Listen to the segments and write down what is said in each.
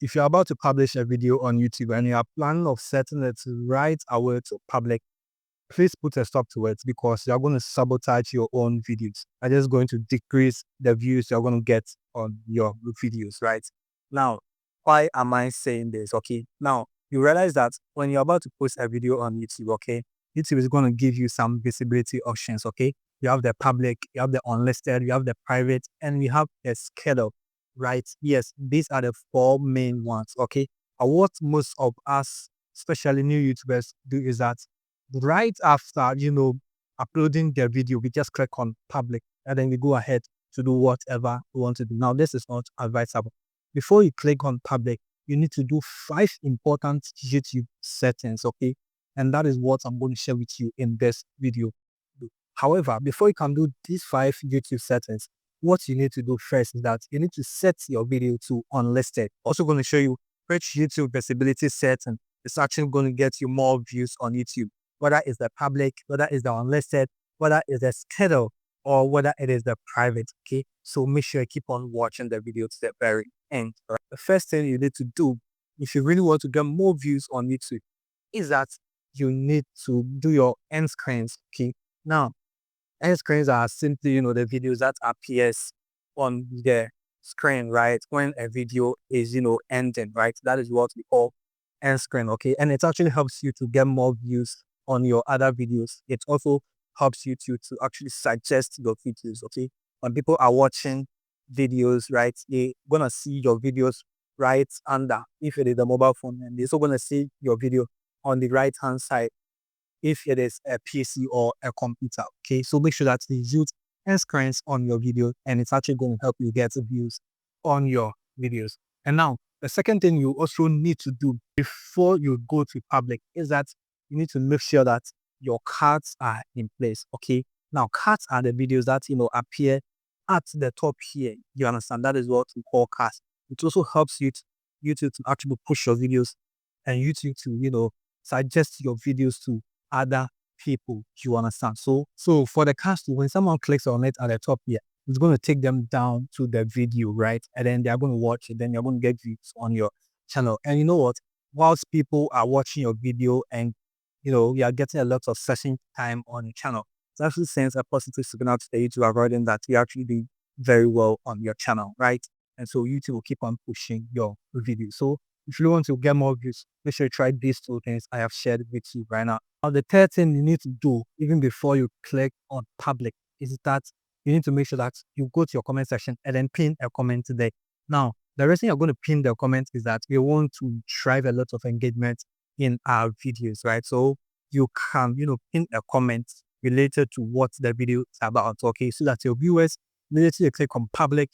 if you're about to publish a video on YouTube and you are planning of setting it right away to public, please put a stop to it because you're going to sabotage your own videos. You're just going to decrease the views you're going to get on your videos, right? Now, why am I saying this? Okay. Now, you realize that when you're about to post a video on YouTube, okay, YouTube is going to give you some visibility options, okay? You have the public, you have the unlisted, you have the private, and we have the schedule, right? Yes, these are the four main ones, okay? And what most of us, especially new YouTubers, do is that right after, uploading their video, we just click on public and then we go ahead to do whatever we want to do. Now, this is not advisable. Before you click on public, you need to do 5 important YouTube settings, okay? And that is what I'm going to share with you in this video. However, before you can do these 5 YouTube settings, what you need to do first is that you need to set your video to unlisted. Also going to show you which YouTube visibility setting is actually going to get you more views on YouTube, whether it's the public, whether it's the unlisted, whether it's the schedule, or whether it is the private, okay? So make sure you keep on watching the video to the very end. Right? The first thing you need to do, if you really want to get more views on YouTube, is that you need to do your end screens, okay? Now, end screens are simply, the videos that appears on the screen, right? When a video is, ending, right? That is what we call end screen, okay? And it actually helps you to get more views on your other videos. It also helps you to actually suggest your videos, okay? When people are watching videos, right, they're gonna see your videos right under, if it is a mobile phone, and they're also gonna see your video on the right hand side if it is a PC or a computer, okay? So make sure that you use end screens on your video and it's actually going to help you get views on your videos. And now, the second thing you also need to do before you go to public is that you need to make sure that your cards are in place, okay? Now, cards are the videos that, appear at the top here. You understand? That is what we call cards. It also helps YouTube to actually push your videos and YouTube to, suggest your videos to other people. You understand? So for the cast, when someone clicks on it at the top here, it's going to take them down to the video, right? And then they're going to watch it. Then you're going to get views on your channel. And you know what? Whilst people are watching your video and you are getting a lot of session time on your channel, it actually sends a positive signal to the YouTube algorithm that you actually do very well on your channel, right? And so YouTube will keep on pushing your video. So if you want to get more views, make sure you try these 2 things I have shared with you right now. Now, the third thing you need to do, even before you click on public, is that you need to make sure that you go to your comment section and then pin a comment there. Now, the reason you're going to pin the comment is that we want to drive a lot of engagement in our videos, right? So you can, pin a comment related to what the video is about, okay? So that your viewers, immediately click on public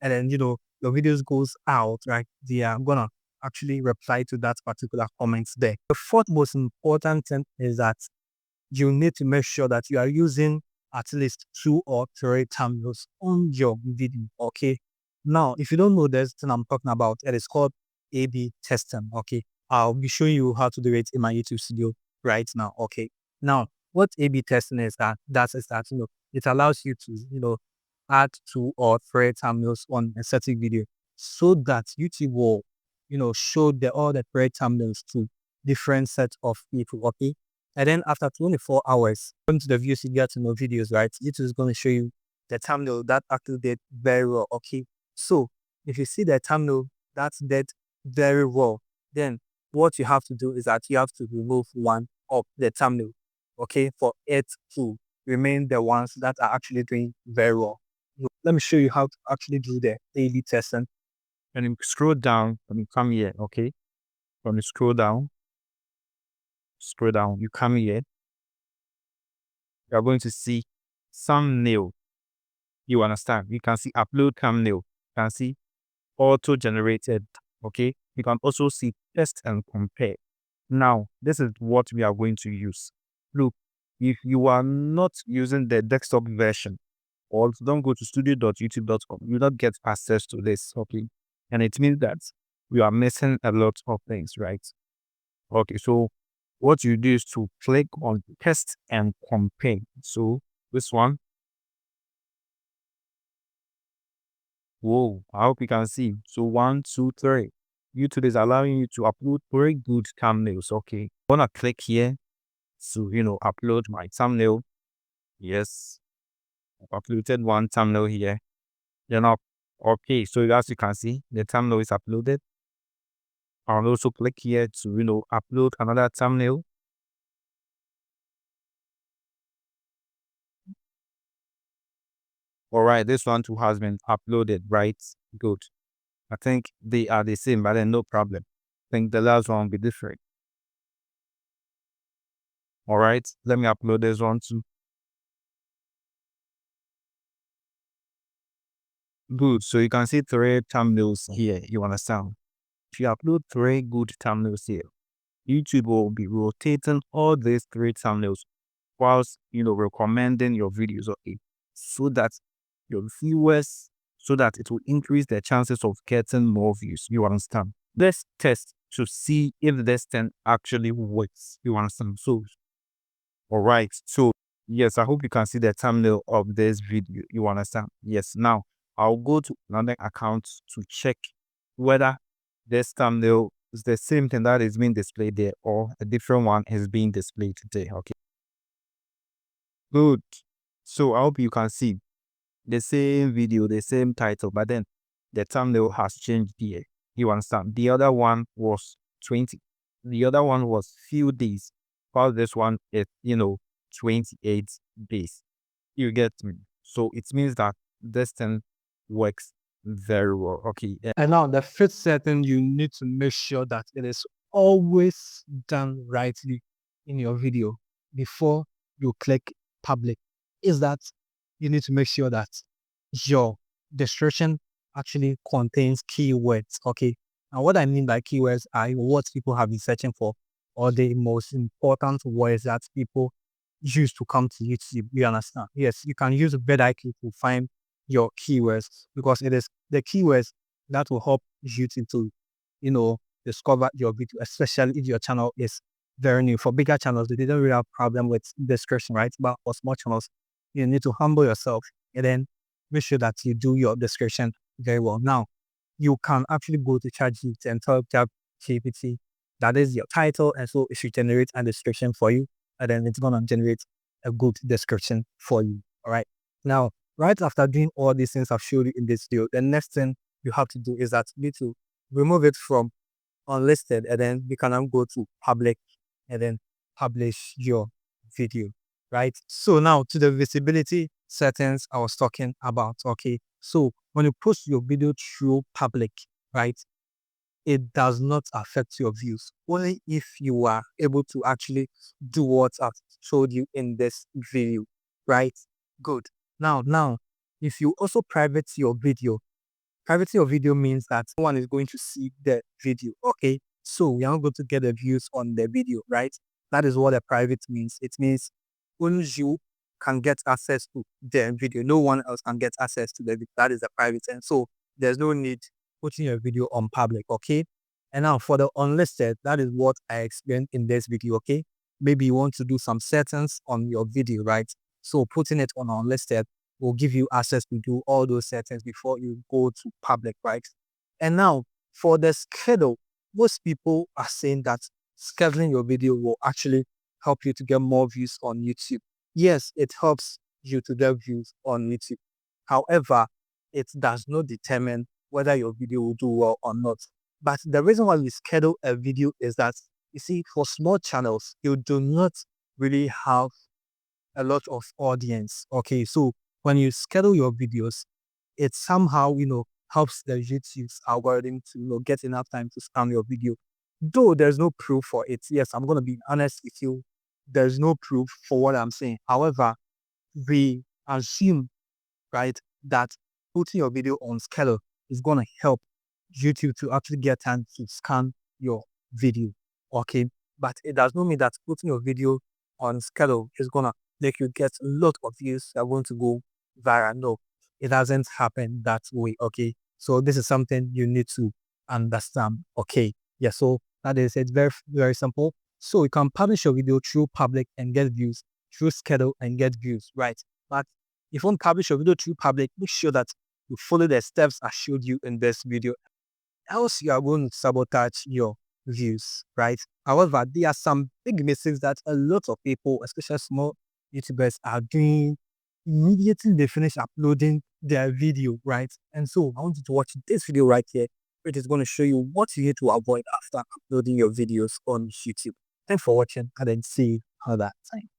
and then, your videos goes out, right? They are going to actually reply to that particular comment there. The fourth most important thing is that you need to make sure that you are using at least 2 or 3 thumbnails on your video, okay? Now, if you don't know this thing I'm talking about, it is called A/B testing, okay? I'll be showing you how to do it in my YouTube studio right now, okay? Now, what A/B testing is that it allows you to, add 2 or 3 thumbnails on a certain video so that YouTube will show all the 3 thumbnails to different sets of people, okay? And then after 24 hours, going to the views you get to know videos, right? YouTube is going to show you the thumbnail that actually did very well, okay? So if you see the thumbnail that did very well, then what you have to do is that you have to remove one of the thumbnail, okay? For it to remain the ones that are actually doing very well. Let me show you how to actually do the A/B testing. And you scroll down, when you come here, okay? When you scroll down, you come here, you're going to see thumbnail. You understand? You can see upload thumbnail. You can see auto-generated, okay? You can also see test and compare. Now, this is what we are going to use. Look, if you are not using the desktop version, or don't go to studio.youtube.com, you don't get access to this, okay? And it means that we are missing a lot of things, right? Okay, so what you do is to click on test and compare. So this one. Whoa, I hope you can see. So 1, 2, 3. YouTube is allowing you to upload very good thumbnails. Okay. I'm gonna click here to, upload my thumbnail. Yes. I've uploaded one thumbnail here. Then okay. So as you can see, the thumbnail is uploaded. I'll also click here to, upload another thumbnail. All right. This one too has been uploaded, right? Good. I think they are the same, but then no problem. I think the last one will be different. All right. Let me upload this one too. Good. So you can see 3 thumbnails here. You understand? If you upload 3 good thumbnails here, YouTube will be rotating all these 3 thumbnails whilst, recommending your videos, okay, so that your viewers, so that it will increase their chances of getting more views. You understand? Let's test to see if this thing actually works. You understand? So, all right. So, yes, I hope you can see the thumbnail of this video. You understand? Yes. Now, I'll go to another account to check whether this thumbnail is the same thing that is being displayed there or a different one is being displayed today. Okay. Good. So I hope you can see the same video, the same title, but then the thumbnail has changed here. You understand? The other one was 20. The other one was few days. While this one is, 28 days. You get me? So it means that this thing works very well. Okay. And now the fifth setting, you need to make sure that it is always done rightly in your video before you click public. Is that you need to make sure that your description actually contains keywords. Okay. And what I mean by keywords are what people have been searching for, or the most important words that people use to come to YouTube. You understand? Yes, you can use vidIQ to find your keywords because it is the keywords that will help YouTube to, discover your video, especially if your channel is very new. For bigger channels, they don't really have problem with description, right? But for small channels, you need to humble yourself and then make sure that you do your description very well. Now, you can actually go to ChatGPT and tell ChatGPT that is your title, and so it should generate a description for you, and then it's gonna generate a good description for you. All right. Now, right after doing all these things I've showed you in this video, the next thing you have to do is that you need to remove it from unlisted, and then you can now go to public and then publish your video, right? So now to the visibility settings I was talking about. Okay, so when you post your video through public, right, it does not affect your views, only if you are able to actually do what I've showed you in this video, right? Good. Now, if you also private your video, privacy of video means that no one is going to see the video. Okay, so we are not going to get the views on the video, right? That is what a private means. It means only you can get access to the video. No one else can get access to the video. That is a private. And so there's no need putting your video on public, okay? And now for the unlisted, that is what I explained in this video, okay? Maybe you want to do some settings on your video, right? So putting it on unlisted will give you access to do all those settings before you go to public, right? And now for the schedule, most people are saying that scheduling your video will actually help you to get more views on YouTube. Yes, it helps you to get views on YouTube. However, it does not determine whether your video will do well or not. But the reason why we schedule a video is that, you see, for small channels, you do not really have a lot of audience. Okay, so when you schedule your videos, it somehow, helps the YouTube's algorithm to, get enough time to scan your video. Though there's no proof for it. Yes, I'm going to be honest with you. There's no proof for what I'm saying. However, we assume, right, that putting your video on schedule is going to help YouTube to actually get time to scan your video. Okay, but it does not mean that putting your video on schedule is going to make you get a lot of views that want to go viral. No, it doesn't happen that way. Okay, so this is something you need to understand. Okay, yeah, so that is it. Very, very simple. So you can publish your video through public and get views, through schedule and get views, right? But if you want to publish your video through public, make sure that you follow the steps I showed you in this video. else you are going to sabotage your views, right? However, there are some big mistakes that a lot of people, especially small YouTubers, are doing immediately they finish uploading their video, right? And so I want you to watch this video right here. It is going to show you what you need to avoid after uploading your videos on YouTube. Thanks for watching and then see you another time.